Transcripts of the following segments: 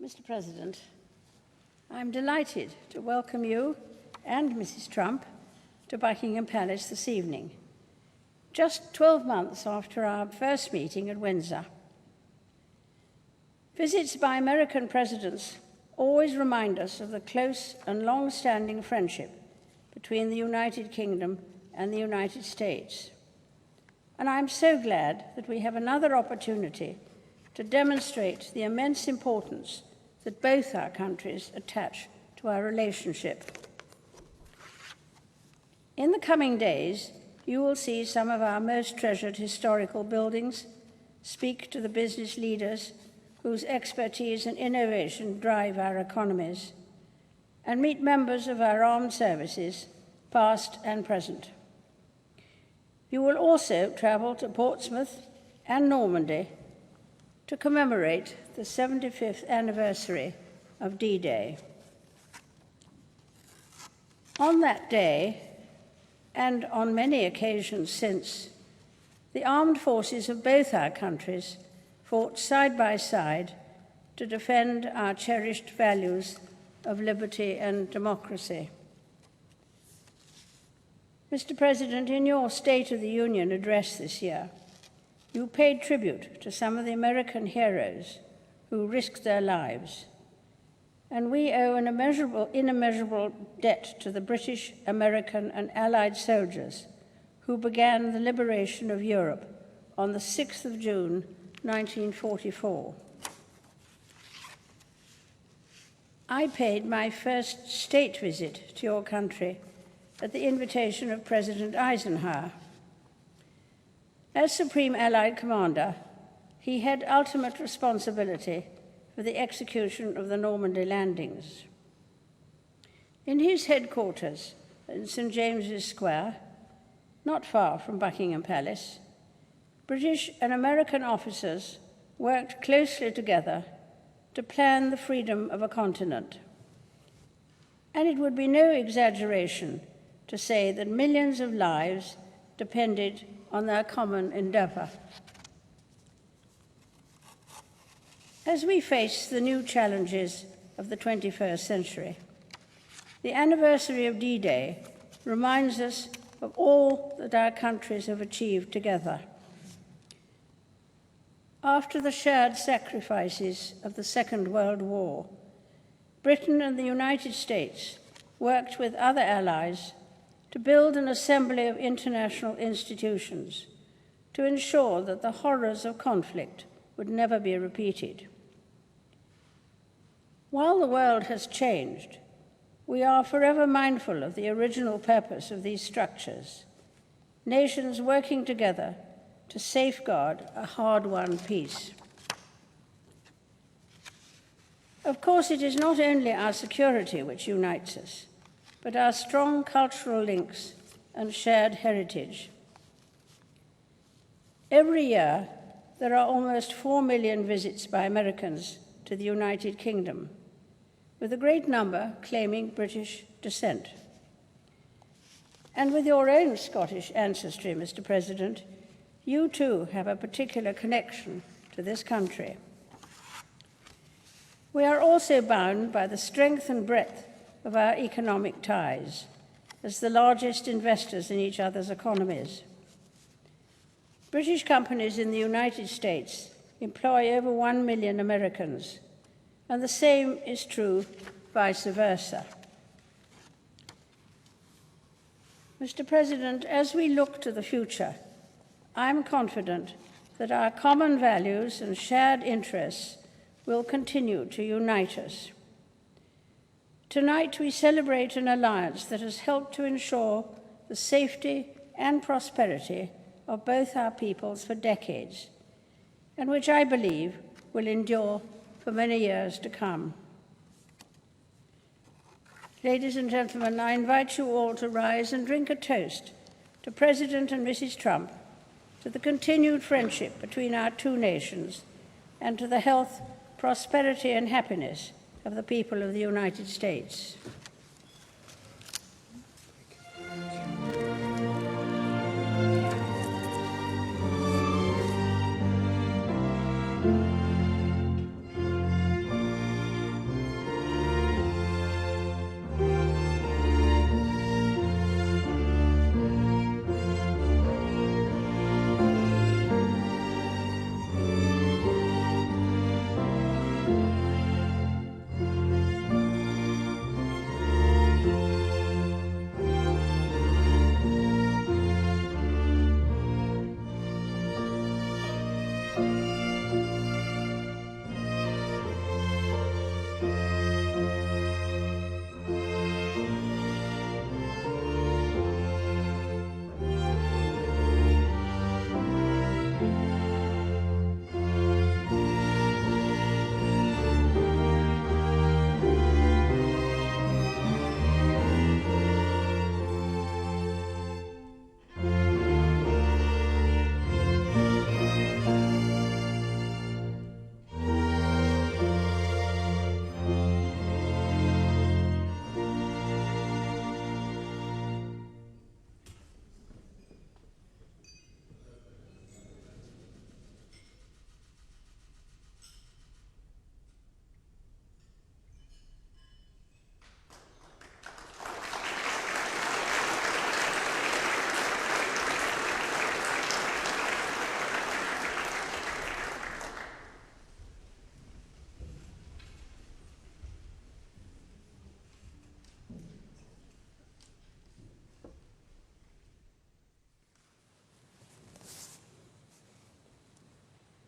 Mr. President, I'm delighted to welcome you and Mrs. Trump to Buckingham Palace this evening, just 12 months after our first meeting at Windsor. Visits by American presidents always remind us of the close and long-standing friendship between the United Kingdom and the United States. And I'm so glad that we have another opportunity to demonstrate the immense importance that both our countries attach to our relationship. In the coming days, you will see some of our most treasured historical buildings, speak to the business leaders whose expertise and innovation drive our economies, and meet members of our armed services, past and present. You will also travel to Portsmouth and Normandy to commemorate the 75th anniversary of D-Day. On that day, and on many occasions since, the armed forces of both our countries fought side by side to defend our cherished values of liberty and democracy. Mr. President, in your State of the Union address this year, you paid tribute to some of the American heroes who risked their lives, and we owe an immeasurable debt to the British, American, and Allied soldiers who began the liberation of Europe on the 6th of June, 1944. I paid my first state visit to your country at the invitation of President Eisenhower. As Supreme Allied Commander, he had ultimate responsibility for the execution of the Normandy landings. In his headquarters in St. James's Square, not far from Buckingham Palace, British and American officers worked closely together to plan the freedom of a continent. And it would be no exaggeration to say that millions of lives depended on their common endeavor. As we face the new challenges of the 21st century, the anniversary of D-Day reminds us of all that our countries have achieved together. After the shared sacrifices of the Second World War, Britain and the United States worked with other allies to build an assembly of international institutions to ensure that the horrors of conflict would never be repeated. While the world has changed, we are forever mindful of the original purpose of these structures, nations working together to safeguard a hard-won peace. Of course, it is not only our security which unites us, but our strong cultural links and shared heritage. Every year, there are almost 4 million visits by Americans to the United Kingdom, with a great number claiming British descent. And with your own Scottish ancestry, Mr. President, you too have a particular connection to this country. We are also bound by the strength and breadth of our economic ties as the largest investors in each other's economies. British companies in the United States employ over 1 million Americans, and the same is true vice versa. Mr. President, as we look to the future, I'm confident that our common values and shared interests will continue to unite us. Tonight, we celebrate an alliance that has helped to ensure the safety and prosperity of both our peoples for decades, and which I believe will endure for many years to come. Ladies and gentlemen, I invite you all to rise and drink a toast to President and Mrs. Trump, to the continued friendship between our two nations, and to the health, prosperity, and happiness of the people of the United States.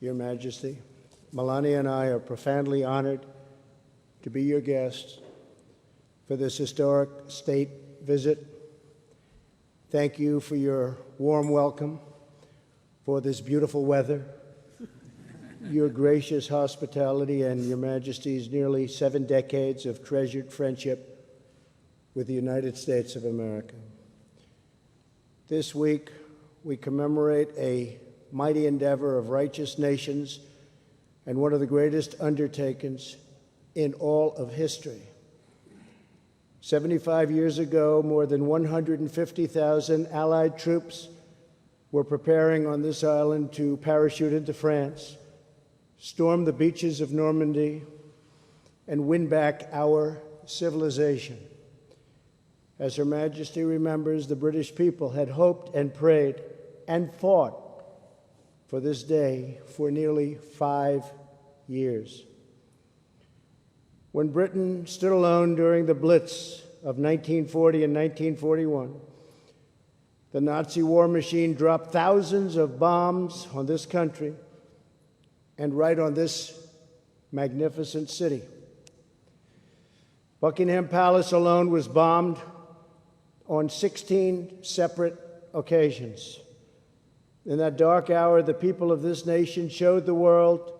Your Majesty, Melania and I are profoundly honored to be your guests for this historic state visit. Thank you for your warm welcome, for this beautiful weather, your gracious hospitality, and Your Majesty's nearly 7 decades of treasured friendship with the United States of America. This week, we commemorate a mighty endeavor of righteous nations and one of the greatest undertakings in all of history. 75 years ago, more than 150,000 Allied troops were preparing on this island to parachute into France, storm the beaches of Normandy, and win back our civilization. As Her Majesty remembers, the British people had hoped and prayed and fought for this day for nearly 5 years. When Britain stood alone during the Blitz of 1940 and 1941, the Nazi war machine dropped thousands of bombs on this country and right on this magnificent city. Buckingham Palace alone was bombed on 16 separate occasions. In that dark hour, the people of this nation showed the world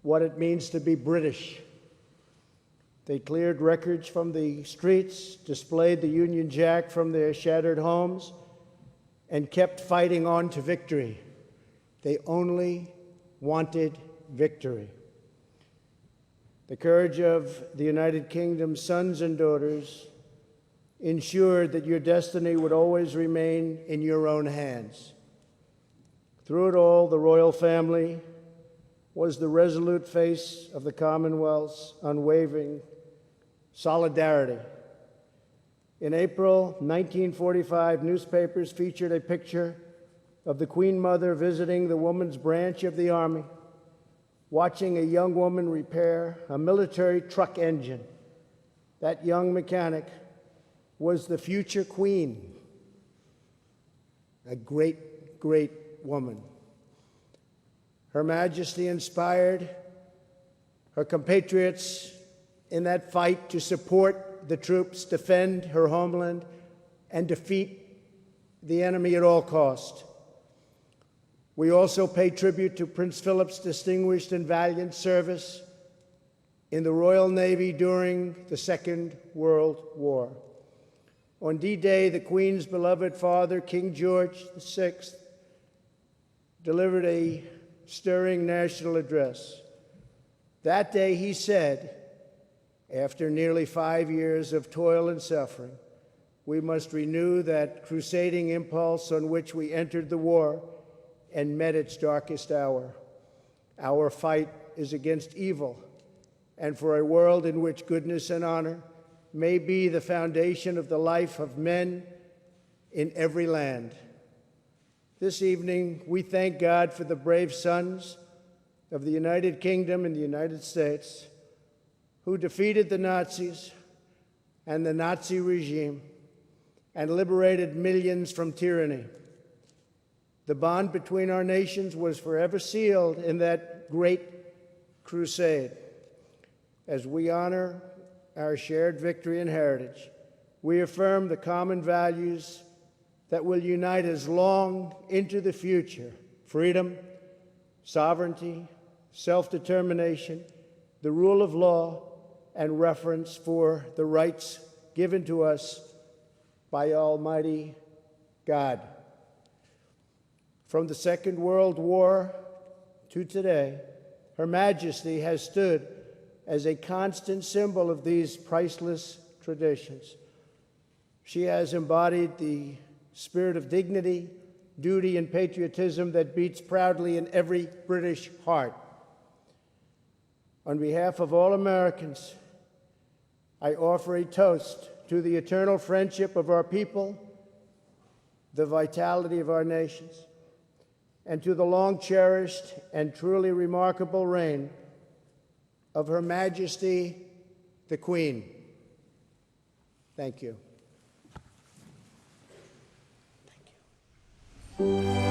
what it means to be British. They cleared wreckage from the streets, displayed the Union Jack from their shattered homes, and kept fighting on to victory. They only wanted victory. The courage of the United Kingdom's sons and daughters ensured that your destiny would always remain in your own hands. Through it all, the royal family was the resolute face of the Commonwealth's unwavering solidarity. In April 1945, newspapers featured a picture of the Queen Mother visiting the women's branch of the Army, watching a young woman repair a military truck engine. That young mechanic was the future Queen, a great, great woman. Her Majesty inspired her compatriots in that fight to support the troops, defend her homeland, and defeat the enemy at all cost. We also pay tribute to Prince Philip's distinguished and valiant service in the Royal Navy during the Second World War. On D-Day, the Queen's beloved father, King George VI, delivered a stirring national address. That day, he said, after nearly 5 years of toil and suffering, we must renew that crusading impulse on which we entered the war and met its darkest hour. Our fight is against evil and for a world in which goodness and honor may be the foundation of the life of men in every land. This evening, we thank God for the brave sons of the United Kingdom and the United States who defeated the Nazis and the Nazi regime and liberated millions from tyranny. The bond between our nations was forever sealed in that great crusade. As we honor our shared victory and heritage, we affirm the common values that will unite us long into the future: freedom, sovereignty, self-determination, the rule of law, and reverence for the rights given to us by Almighty God. From the Second World War to today, Her Majesty has stood as a constant symbol of these priceless traditions. She has embodied the spirit of dignity, duty, and patriotism that beats proudly in every British heart. On behalf of all Americans, I offer a toast to the eternal friendship of our people, the vitality of our nations, and to the long-cherished and truly remarkable reign of Her Majesty, the Queen. Thank you. Thank you.